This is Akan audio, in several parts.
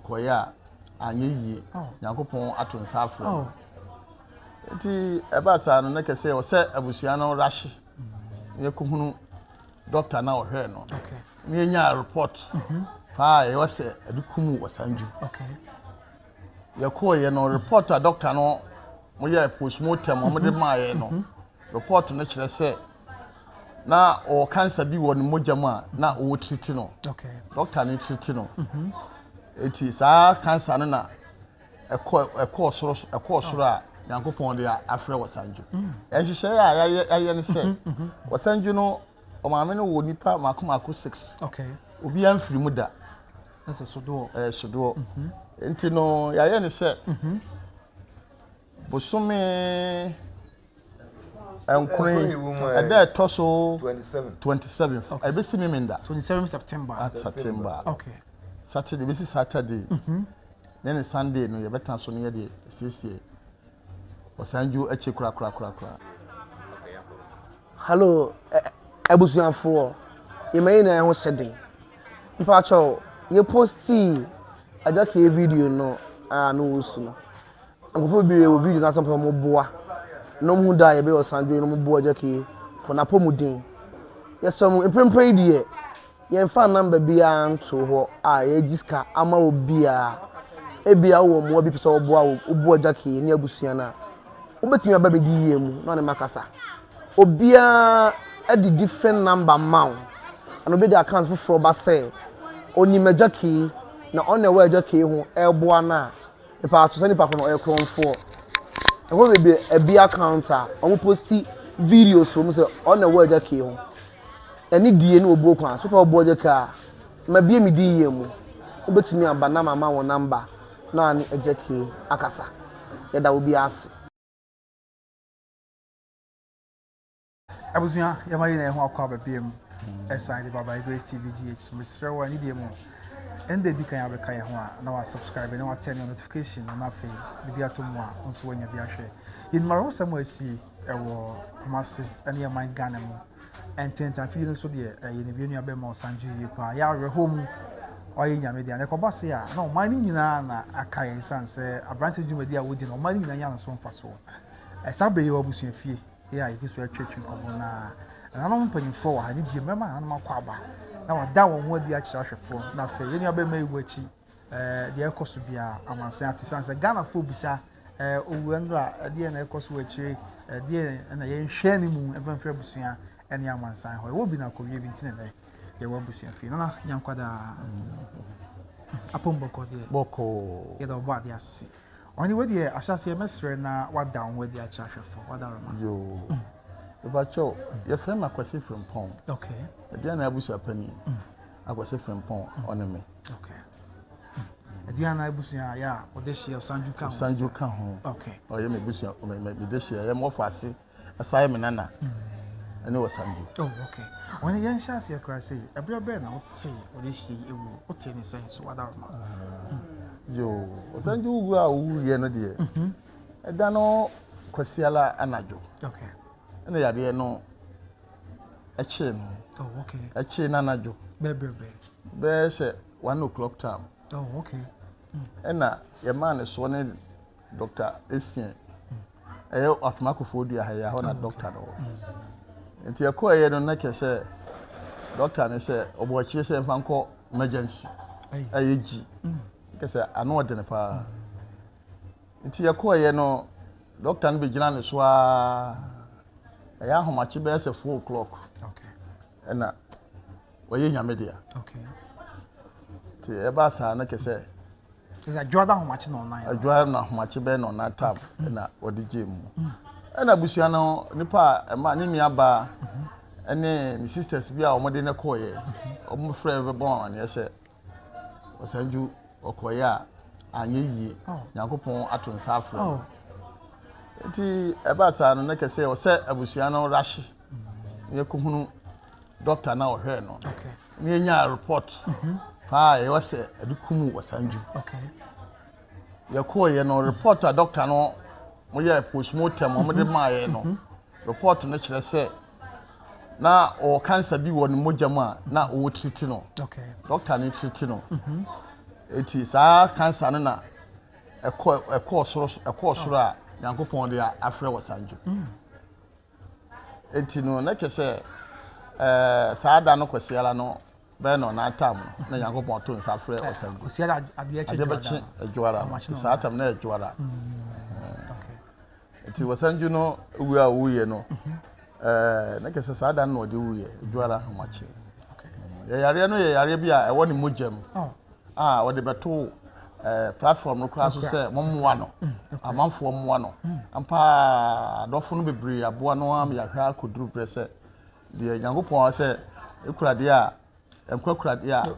okoya anye yi Nyankopon ato nsa afro enti eba sa no na kese o se abusua no rashi ye kuhunu doctor na ohwe no me nya report pa ye wase adukumu Osanju ye ko ye no reporter doctor no mo ye postmortem mo de maaye no report no kire se na o cancer bi won mogya mu a na o treat no doctor ni treat no eti sa cancer no na ekọ soro a Nyankopon de afre Osanju ehihye ya aye ne se Osanju no o maame no wo nipa makomako 6 obi amfiri mu da na se sodo sodo enti no ya ye ne se bosome enkure eda toso 27 ebesi memenda 27 September Saturday besi Saturday then Sunday no ye beta so no ye de siesie Osanju eche kura hello abusuafo yemai na ho sede mpa cho ye posti ajake video no no usu ngofo bi wo video na sampa mo boa no mu da ye be Osanju no mo boa ajake for na pomudin yesom emprempre die ye fa number bia nto ho ye giska ama obia ebia wo mo bi pese oboa oboa ajake ni abusua na obetimi aba be di yemu no ne makasa obia a different number mount and obi the account for ba say oni majaki na on the way jaki ho eboa na e pa to send pa ko no e kron for e ho be e bi account a o posti videos so say on the way jaki ho eni die na obo kwa so pa obo jaka ma bia mi di yemu obetimi aba na mama wo number na ani ejaki akasa e da obi ase abusua yamayi na ho akwa babiem SID Baba Grace TVGH so Mr. Wa ni dem ende di kan abeka ye ho a na wa subscribe na wa turn on notification na fe bi atomo a nso wanya bi ahwe in maro samo asi ewo Kumasi ene ye man Ghana mu ententa fi no so de ye ne bi enu abema Osanju yi pa ya re home oyi nyame dia ne ko base a na o man ni nyina na aka ye sanse abrante dwumadi a wodi na o man ni nyina nya no so mfa so esabe ye obusua fie ya ikiso atwetwe kobo na no mpanyimfo wa hadi die mema na makwa aba na wada won ho di akira hwefo na fe ye ni abema iwu achi de ekoso bia amanse atisanse Ghana fo bisa owuandra de na ekoso achi de na ye nhwe ni mu emfamfra busua ene amansan ho wo bi na kowie bi ntine na ye wo busua fi na nyankwada apomboko de boko ye da obo ade ase oni we de ahyase mesre na wada won we de akira hwefo wada roma yo Ebacho, your friend Akwasi from Pong. Okay. Ediana Abusuapanin. Akwasi from Pong on me. Okay. Ediana Abusuapanin, yeah, or this year Osanju can. Osanju can home. Okay. Or you may be this year, I'm more fussy. Assignment Nana. And it was Osanju. Oh, okay. When a young chassis, I cry say, a brother Ben, I'll say, or this year, it will put any sense, what are Yo, Osanju, who are you, dear? I don't know, Kwasiala Anajo. Okay. And the idea no a chain. Oh, okay. A chain anajo. Baby. Bear say 1 o'clock time. Oh, okay. And your man is one Dr. Essien. A year of Macofodia, I have a doctor. And your coy don't like say, Doctor, and say, or what she said, Fanco emergency. AG. Because I know what in a power. It's your coy, no doctor and be Jan is I am much better 4 o'clock. Okay. And where you media. Okay. To a bass, I say, is a Jordan much no night. I drive not much better on that tab and what the gym. And Abusuano, Nipa, a man in Yaba, and then the sisters be our modern coy, or my friend born, yes, Osanju or Koya, and ye, Yakupon Aton Safra. Ti ebasa no neka say o se abusua no rashi ye kuhunu doctor na o hwe no okay me nya report pa ye wase adukumu Osanju okay ye ko ye no reporter doctor no mo ye postmortem mo de maaye no report no kire say na o cancer bi won mogya mu a na o treat no okay doctor ni treat no eti saa cancer no na ɛkɔ soro a Nyankopɔn de afrɛ Osanju eti no na kese saa da no kwesiala no bɛn no na tam na Nyankopɔn to nsa afrɛ Osanju kwesiala ade bɛkye adwara saa tam na adwara eti Osanju no wu a wuye no na kese saa da no de wuye adwara amache yare no yare bi a ɛwɔ ne mogya mu wɔde bɛto platform no kra so sɛ mommoa no amanfoɔ mmoa no ampa dɔfo no bebree aboa no am yahwɛ akoduru brɛ sɛ deɛ Nyankopɔn sɛ ekurade a enkwakурade a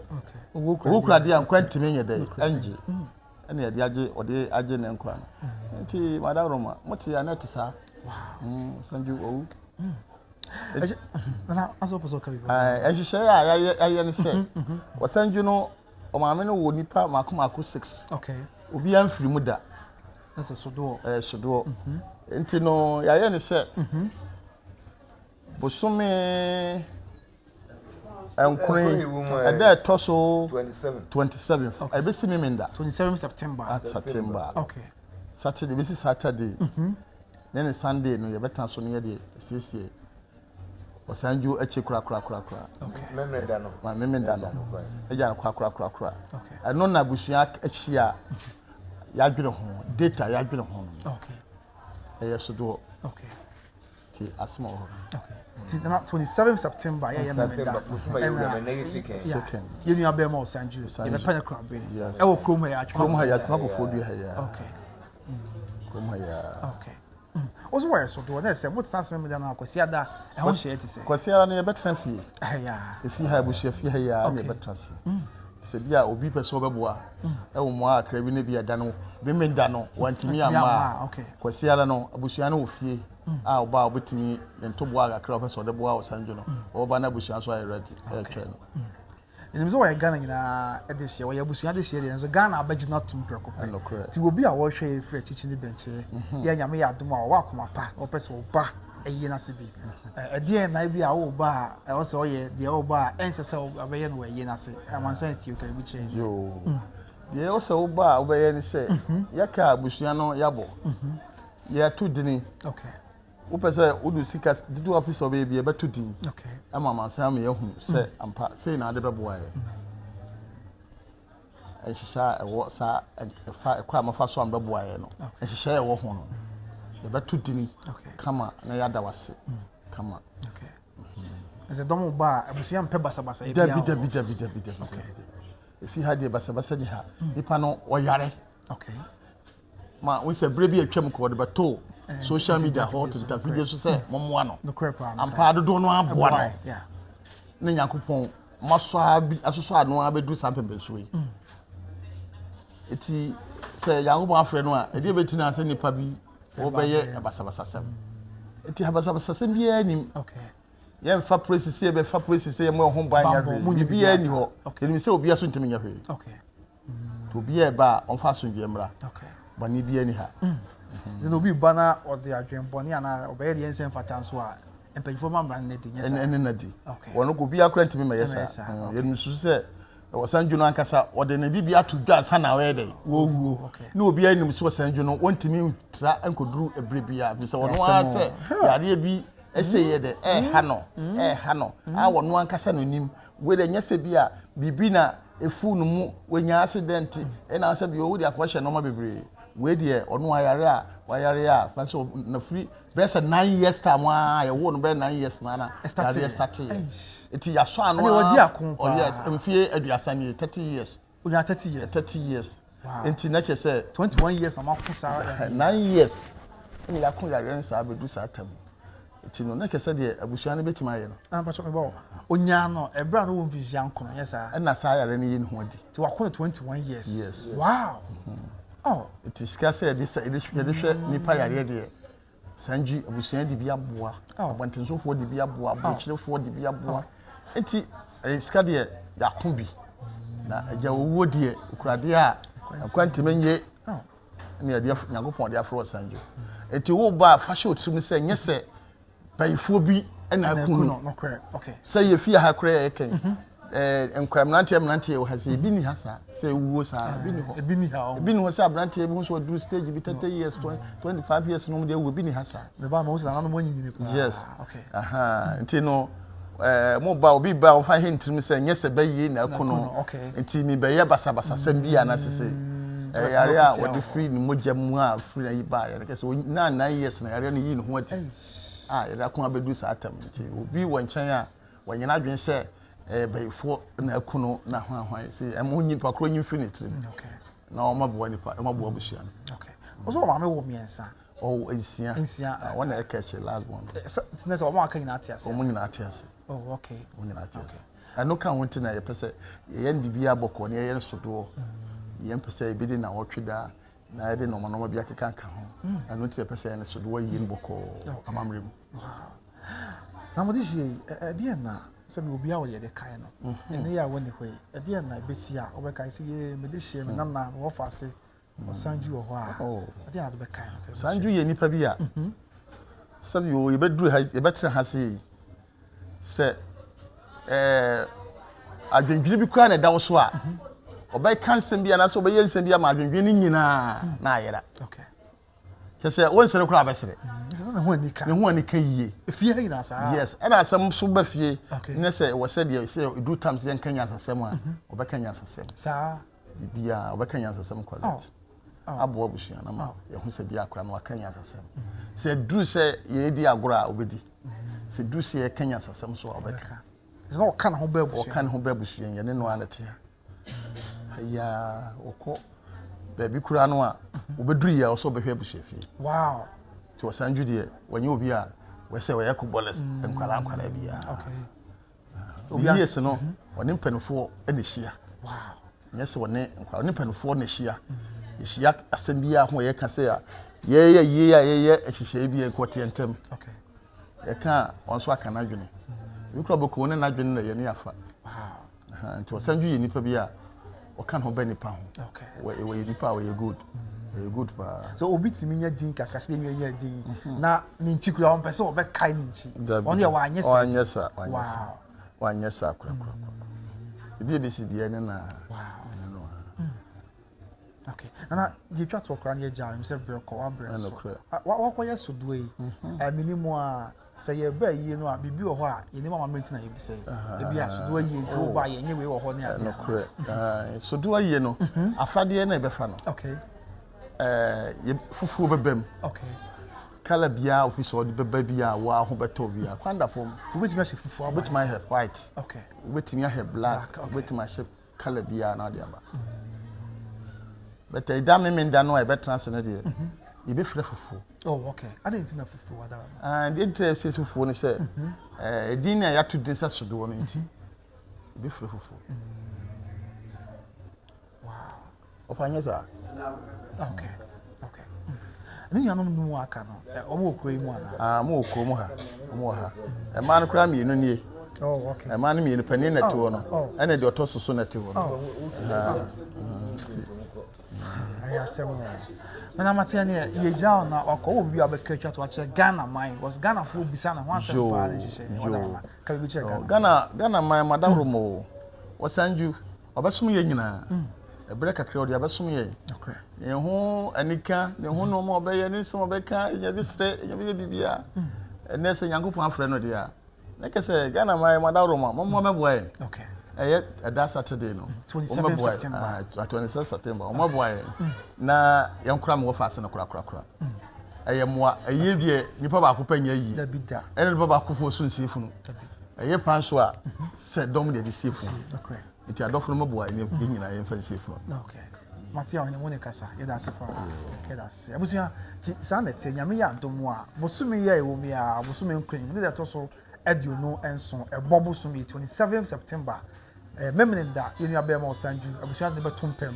okurade a nkwantime nyɛ dɛ anje ɛna yɛde agye ne nkwa no nti madam Roma mote ya net sa Osanju owu na aso poso ka bi ɛhyehyɛ a ayɛ ne sɛ Osanju no ɔmaame no wɔ nipa makomako 6 obi amfiri mu da na sɛ sodo sodo nti no yɛayɛ ne sɛ bosome enkure ɛda ɛtɔ so 27 ɛbɛsi memenda 27 September Saturday bɛsi Saturday ne Sunday no yɛbɛta so no yɛde siesie Osanju eche kura memenda no eja kura ɛno na busua achia yadwene ho data yadwene ho ɛyɛ sodo ti asma ho ti na 27 September yɛ memenda second yenu abɛ ma Osanju yɛ panya kura be ɛwɔ krom ha ya atwa ko fodu ha ya krom ha ya also why so do na say what trans member na kwasi ada e ho hye ti say kwasi ada na betra fie efi ha busua fie ha ya na betra si se bia obi pese obeboa e wo mo akra bi na bi ada no be menda no wantimi ama kwasi ada no abusua na ofie a oba obetimi ntobo akra pese odeboa Osanju no oba na abusua so ay ready e twa no enim so why Ghana nyina e de hye why abusua de hye de so Ghana abagi na tum preko ti obi a wo hwe frɛ chichi ni benche ya nyame ya adom a wo akoma pa wo pese wo ba eyi na se bi e de na bi a wo ba e wo se wo ye de wo ba ense se wo abeye no eyi na se amansan ti o ka bi che yo de wo se wo ba wo beye ni se yaka abusua no yabo ya to dini wo pese wo do sika didu office obe bi e beto din ama mansan me yahu se ampa sei na ade beboa ye ehisa ewo sa efa ekwa mafa so am beboa ye no ehisa ewo ho no e beto dini kama na yada wase kama ese domo ba abusua mpe basabasa e bia dabi efi ha de basabasa ni ha nipa no oyare ma we se bre bi atwam ko de beto social media hot the video so say mommoa no ampa dodo no aboa no ne Nyankopɔn maso asoso ano abedu sampembe so yi eti say Nyankopɔn afre no a ede beti na ase nipa bi wo beye abasabasasem eti abasabasasem bi anim ye mfa process ye be fa process ye mo ho ban ya hwe bi ani ho enim say obi aso ntimi nya hwe to bi e ba on fa so ndwemra bani bi ani ha Then obi bana or the adwemboni ana obey the ensem fatan so a empanyfo ma mran na di nyesa na di wono go bi akra ntimi ma yesa yenu su se Osanju no ankasa ode na bibi atu dwa sana we dey wo na obi anim so Osanju no wontimi tra ankoduru ebrebia bi se wono a se yare bi eseye de ha no a wono ankasa no nim we de nyese bi a bibi na efu no mu wenya accident e na se bi o wudi akwahye no ma bebre we de ono wayare a fa so na free best 9 years time a ye wo no be 9 years na yare start eti ya so ano oh yes mfie aduasa ni 30 years unya 30 years enti na ke say 21 years am akusa 9 years eni la kun yare nsa abedu sa tam eti no na ke say de abusua no betima ye no pa cho me bo onya no ebra no wo mfisia nkono yesa na sa yare ni ye no ho di ti wakon 21 years yes wow it is scarce this nipa yare de Sanji abusua di bia boa abantensofo di bia boa abochirefo di bia boa enti ska de yakon bi na agya owo de ukurade a akwantemenye na yade Nyankopɔn de afro Sanji enti wo ba fa hye otum se nyese bayifo bi na akunu okay say ye fie ha kra ye ken mmeranteɛ wɔ ha sɛ ebi ni ha saa sɛ ewuo saa ebi ni hɔ ebi ni hɔ sɛ aberanteɛ bi nso ɔduru stage bi 30 years 25 years no mu deɛ ewu ebi ni ha saa. ne ba ma o sɛ nanu mo nyini ne. Yes nti no mo ba obi ba o fa hint mi sɛ nyɛ sɛ bɛyie na ɛko no nti mi bɛyɛ basabasa sɛm bi ana sese yare a wɔde free ne mogya mu a free na yi ba yare kɛsɛ na 9 years na yare no yi ne ho ati yɛde ako abɛdu saa atam nti obi wɔ nkyɛn a wɔnyina adwen sɛ bɛyifo na ɛko no na hwan sɛ ɛmo nyipa koro nyi free ne tirim na ɔmaboa nipa ɔmaboa busua no ɔso ɔma me wɔ miɛnsa nsia wɔna ɛka kyɛ last one tinɛ sɛ ɔmo aka nyina ate ase ɔmo nyina ate ase okay ɔmo nyina ate ase ɛno ka ho ntina yɛpɛ sɛ yɛyɛ bibi abɔkɔ ne yɛyɛ nsodoɔ yɛn pɛ sɛ ebi de na wɔtwe da na yɛde nɔɔma bi akeka ka ho ɛno nti yɛpɛ sɛ yɛn nsodoɔ yie no bɔkɔ amammerɛ mu na mo de hye ɛdeɛ na sɛ me obi a wɔyɛ de kae no ɛne yɛ a wɔne hɔ yi ɛdeɛ na bɛsi a wɔbɛkae sɛ yɛ me de hye me nana wɔfa ase Osanju wɔ hɔ a ɛdeɛ na de bɛkae no Osanju yɛ nipa bi a sɛbi o yɛbɛduru ha yɛbɛtena ha sɛ adwendwene bi kura na ɛda wo so a ɔbɛka nsɛm bi anaasɛ ɔbɛyɛ nsɛm bi ama adwendwene no nyinaa na ayera kyɛ sɛ wɔnsere kora abɛsere ne ho anika yie efie ha nyinaa saa yes ɛna asɛm so ba fie ne sɛ wɔ sɛ deɛ sɛ edu tam sɛ yɛnka nyansasɛm a ɔbɛka nyansasɛm saa bibia ɔbɛka nyansasɛm quality aboa busua na ma yɛho sɛ bia akora no waka nyansasɛm sɛ duru sɛ yɛdi agorɔ a obɛdi sɛ duru sɛ yɛka nyansasɛm so a ɔbɛka sɛ ɔka ne ho bɛ busua ɔka ne ho bɛ busua yɛne no ana tea ya ɔkɔ baabi kura no a obɛduru yɛ ɔsɔ bɛhwɛ busua fie wow ti Osanju deɛ wɔnyɛ obi a wɔsɛ wɔyɛ kobɔlɛs nkwala bia obi yes no wɔne mpanfoɔ ɛna hyia wow nyɛ sɛ wɔne nkwala ne mpanfoɔ na hyia yɛhyia asɛm bi a ho yɛ ka sɛ a yɛyɛ yie a yɛyɛ ahyehyɛ bi nkɔte ntɛm yɛka wɔn so aka n'adwene bi kura bɔkɔ ne n'adwene na yɛne afa wow nti Osanju yɛ nipa bi a ɔka ho bɛ nipa ho wɔyɛ nipa a wɔyɛ good pa so obi timi nya din kakra sɛ nya nya din na ne nchi kura on pɛ sɛ ɔbɛkae ne nchi ɔno yɛ wanyɛ sa kura ebi si bia ne na okay na di twa to kura ne gya im sɛ brɛ kɔ wa brɛ so wakɔyɛ sodo yi minimum a sɛ yɛ ba yie no a bibi wɔ hɔ a yɛne mama menti na yɛbi sɛ ebi a sodo yie nti wo ba yɛ nye we wɔ hɔ ne ade no korɛ sodo yie no afadeɛ na ɛbɛfa no okay yɛ fufuo bɛbɛm okay kala bia office ɔde bɛba bia wa ho bɛtɔ bia kwanda fom wobɛtumi ahyɛ fufuo wobɛtumi ahyɛ white okay wobɛtumi ahyɛ black wobɛtumi ahyɛ kala bia na ɔde aba bɛtɛ da memenda no a ɛbɛtena se no deɛ yɛbɛfrɛ fufuo oh okay ade nti na fufuo ada and it says fufuo no sɛ edin na yɛato din sɛ sodo no nti yɛbɛfrɛ fufuo wow ɔfanyɛ saa okay ne nuanom no mu aka no ɔmo okuro yi mu ana mo okuro mu ha ɔmo ha ɛma no kura mienu nie oh okay ɛma no mienu panin na tewo no ɛna de ɔtɔ soso na tewo no aya sɛm na matia ne ye gya na wakɔ obi abɛka twa to akyɛ Ghana man was Ghana fo bisa na ho asɛm pa ne hyehyɛ ka bi kyɛ Ghana man madam romo Osanju ɔbɛsom yɛ nyinaa ɛbrɛ kakra ɔde abɛsom yɛ ne ho anika ne ho no ma ɔbɛyɛ ne nsɛm ɔbɛka nya bi srɛ nya bi bibia ɛnɛ sɛ Nyankopɔn afrɛ no de a ne kɛsɛ Ghana man madam romo mo mɛboa yɛ okay ɛyɛ ɛda Saturday no 27 September 27 September ɔmɔboa yɛ na yɛnkora me wɔfa ase no kora ɛyɛ moa ɛyɛ deɛ nipa baako pɛ nya yi ɛne nipa baako fo so nsie funu ɛyɛ pan so a sɛ dɔm de sie funu nti adɔfo no mɔboa yɛ nyina yɛmfa nsie funu okay Matia on woni kasa yɛda ase pa yɛda ase abusua ti saa na tie nyame yɛ adom a bosome yɛ ɛwɔ mi a bosome nkran ne da to so edio no enso ɛbɔ bosome 27 September memenda yɛnu abɛɛ ma Osanju abusua de bɛtom pɛm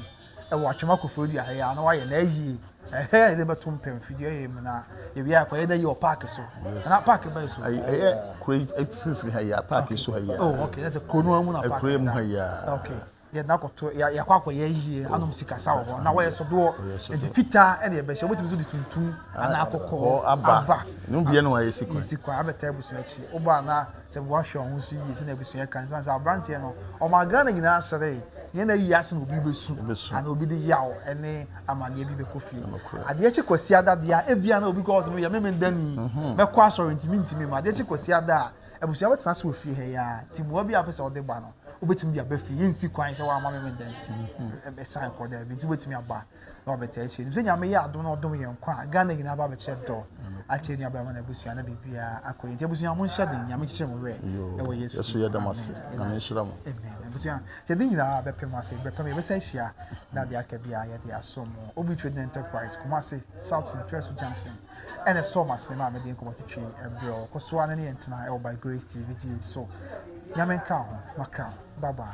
ɛwɔ atwema kofo di ahya na wayɛ na ayie ɛhɛ de bɛtom pɛm fidie yɛ mu na yɛwi akɔ yɛda yɛ park so na park bɛ so ɛyɛ kure free ha yɛ park so ha yɛ oh okay that's a krono mu na park kure mu ha yɛ okay yɛ na kɔtɔ yɛ akɔ akɔyɛ yie anom sikasa wɔ hɔ na wɔyɛ so doɔ nti fitaa ɛna yɛbɛhyɛ wobɛtumi so de tuntum anaa kɔkɔɔ aba no bia no wɔyɛ sikwa sikwa abɛta abusua akyi woba na sɛ wɔahwɛ ɔho so yie sɛ na abusua kan sɛ aberanteɛ no ɔma Ghana nyinaa sere yɛn na yi ase na obi bɛsu ana obi de yaw ɛne amanneɛ bi bɛkɔ fie adeɛ kye kwasi ada deɛ ebia na obi kɔ ɔsɛ yɛ meme ndani mɛkɔ asɔre ntimi ma adeɛ kye kwasi ada a abusua bɛtena so wɔ fie ha ya timuwa bi apɛ sɛ ɔde ba no wobɛtumi de aba fie yɛnsi kwan sɛ wɔama meme ndanti ɛbɛsan kɔ da bi nti wobɛtumi aba na wɔbɛta akyire nim sɛ nyame yɛ adom na ɔdom yɛn nkwa a Ghana nyinaa ba bɛkyerɛ dɔ akyerɛ nua bɛma na abusua na biribiaa akɔ yɛ nti abusua mo nhyɛ den nyame kyekyere mo werɛ ɛwɔ Yesu yɛso yɛ dam ase nyame nhyira mo amen abusua sɛ de nyinaa bɛpem ase bɛpem yɛbɛsa ahyia na de aka biaa yɛde asom mo Obi Trading Enterprise Kumasi South Central Junction ɛne sɔma sinema a mede nkɔmmɔ twitwi ɛbrɛ kɔ so a ne yɛntena ɛwɔ by Grace TV GH so nyame nka ho maka bye bye